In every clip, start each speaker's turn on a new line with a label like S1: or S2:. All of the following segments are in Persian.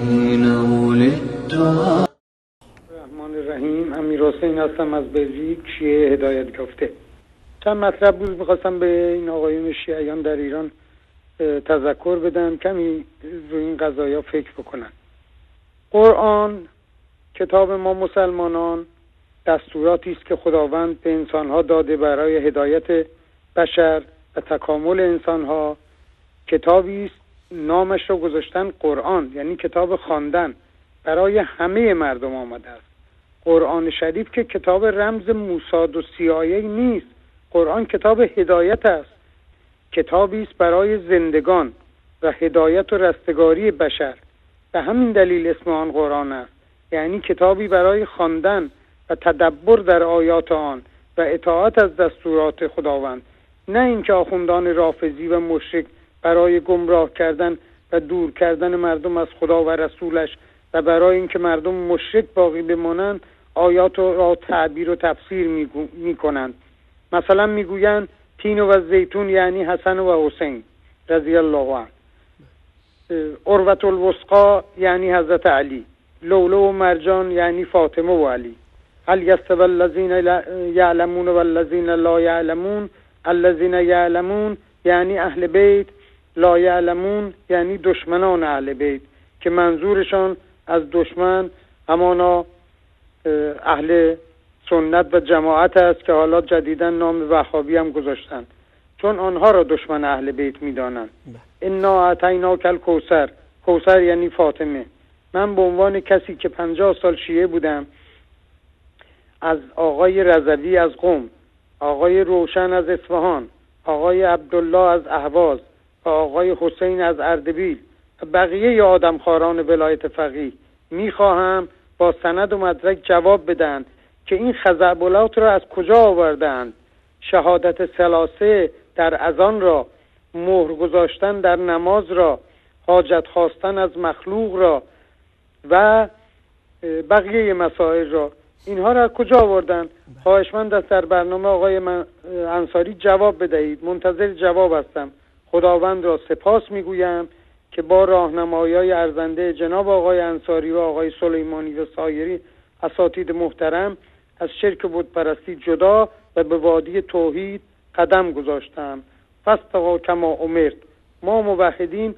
S1: حين ولدت.
S2: الرحمن الرحیم. امیرحسین هستم از بلژیک، شیعه هدایت یافته. چند مطلب بود میخواستم به این آقایون شیعیان در ایران تذکر بدم، کمی روی این قضایا فکر بکنن. قرآن کتاب ما مسلمانان دستوراتی است که خداوند به انسانها داده برای هدایت بشر و تکامل انسانها. کتابی است نامش رو گذاشتن قرآن، یعنی کتاب خواندن برای همه مردم آمده است. قرآن شریف که کتاب رمز موساد و CIA نیست، قرآن کتاب هدایت است، کتابی است برای زندگان و هدایت و رستگاری بشر. به همین دلیل اسم آن قرآن است، یعنی کتابی برای خواندن و تدبر در آیات آن و اطاعت از دستورات خداوند، نه اینکه آخوندان رافضی و مشرک برای گمراه کردن و دور کردن مردم از خدا و رسولش و برای اینکه مردم مشرک باقی بمانند آیات را تعبیر و تفسیر میکنند. مثلا میگویند تین و زیتون یعنی حسن و حسین رضی الله عنه، عروة الوثقی یعنی حضرت علی، لؤلؤ و مرجان یعنی فاطمه و علی. هل یستوی الذین یعلمون و الذین لا یعلمون، الذین یعلمون یعنی اهل بیت، لا یعلمون یعنی دشمنان اهل بیت، که منظورشان از دشمن همانا اهل سنت و جماعت است که حالا جدیداً نام وهابی هم گذاشتن، چون آنها را دشمن اهل بیت می‌دانند. انا اعطیناک الکوثر، کوثر یعنی فاطمه. من به عنوان کسی که 50 سال شیعه بودم، از آقای رضوی از قم، آقای روشن از اصفهان، آقای عبدالله از اهواز و آقای حسین از اردبیل و بقیه آدمخواران ولایت فقیه میخواهم با سند و مدرک جواب بدن که این خزعبلات را از کجا آوردند. شهادت ثلاثه در اذان را، مهر گذاشتن در نماز را، حاجت خواستن از مخلوق را و بقیه مسائل را، اینها را از کجا آوردن؟ خواهشمند است در برنامه آقای انصاری جواب بدهید. منتظر جواب هستم. خداوند را سپاس میگویم که با راهنمایی‌های ارزنده جناب آقای انصاری و آقای سلیمانی و سایری اساتید محترم از شرک بتپرستی جدا و به وادی توحید قدم گذاشتم. فاستقوا کما امرت. ما موحدین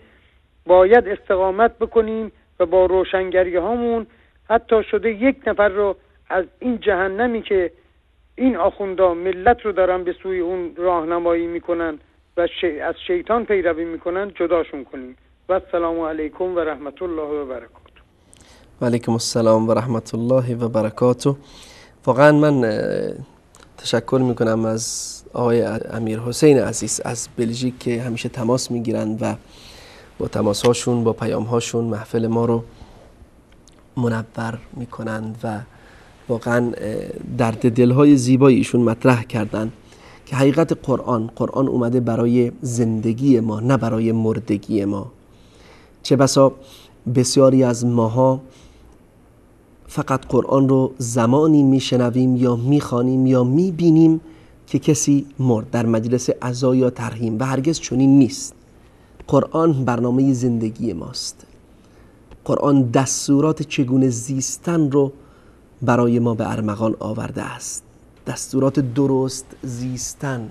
S2: باید استقامت بکنیم و با روشنگری هامون حتی شده یک نفر رو از این جهنمی که این آخوندا ملت رو دارن به سوی اون راهنمایی میکنن و از شیطان پیروی میکنن جداشون کنیم. و السلام علیکم و رحمت الله و برکاته.
S3: و علیکم السلام و رحمت الله و برکاته. واقعا من تشکر میکنم از آقای امیرحسین عزیز از بلژیک که همیشه تماس میگیرند و با تماسهاشون، با پیامهاشون محفل ما رو منور میکنند و واقعا درد دلهای زیبایی ایشون مطرح کردند که حقیقت قرآن اومده برای زندگی ما، نه برای مردگی ما. چه بسا بسیاری از ماها فقط قرآن رو زمانی میشنویم یا میخوانیم یا میبینیم که کسی مرد در مجلس عزا یا ترحیم، و هرگز چنین نیست. قرآن برنامه زندگی ماست. قرآن دستورات چگونه زیستن رو برای ما به ارمغان آورده است. دستورات درست زیستن.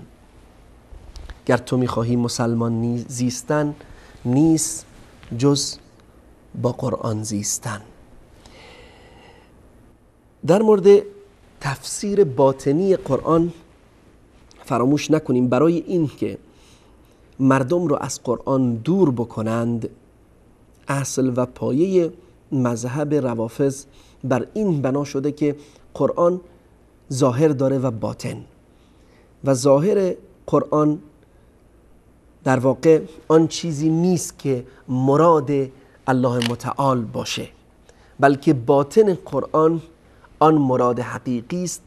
S3: گر تو میخواهی مسلمان زیستن، نیست جز با قرآن زیستن. در مورد تفسیر باطنی قرآن فراموش نکنیم برای این که مردم رو از قرآن دور بکنند، اصل و پایه مذهب روافض بر این بنا شده که قرآن ظاهر داره و باطن، و ظاهر قرآن در واقع آن چیزی نیست که مراد الله متعال باشه، بلکه باطن قرآن آن مراد حقیقی است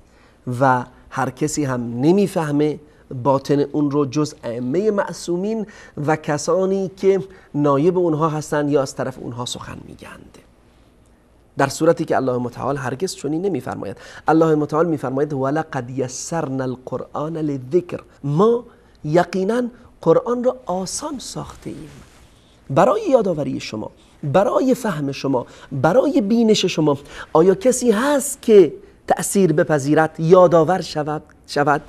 S3: و هر کسی هم نمیفهمه باطن اون رو جز ائمه معصومین و کسانی که نایب اونها هستند یا از طرف اونها سخن میگند، در صورتی که الله متعال هرگز چنین نمیفرماید. الله متعال میفرماید ولقد یسرنا القرآن للذکر، ما یقینا قرآن را آسان ساخته ایم برای یادآوری شما. برای فهم شما، برای بینش شما. آیا کسی هست که تأثیر بپذیرد، یادآور شود؟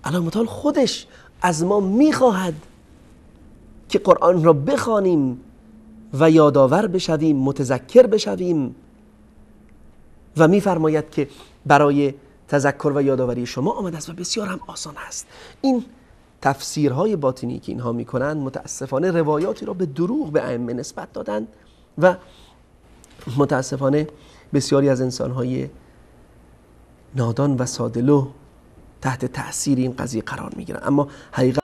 S3: الله متعال خودش از ما میخواهد که قرآن را بخوانیم و یادآور بشویم، متذکر بشویم، و میفرماید که برای تذکر و یادآوری شما آمده است و بسیار هم آسان است. این تفسیرهای باطنی که اینها میکنند متاسفانه روایاتی را به دروغ به ائمه نسبت دادند و متاسفانه بسیاری از انسانهای نادان و ساده‌لو تحت تأثیر این قضیه قرار میگیرن. اما حقیقت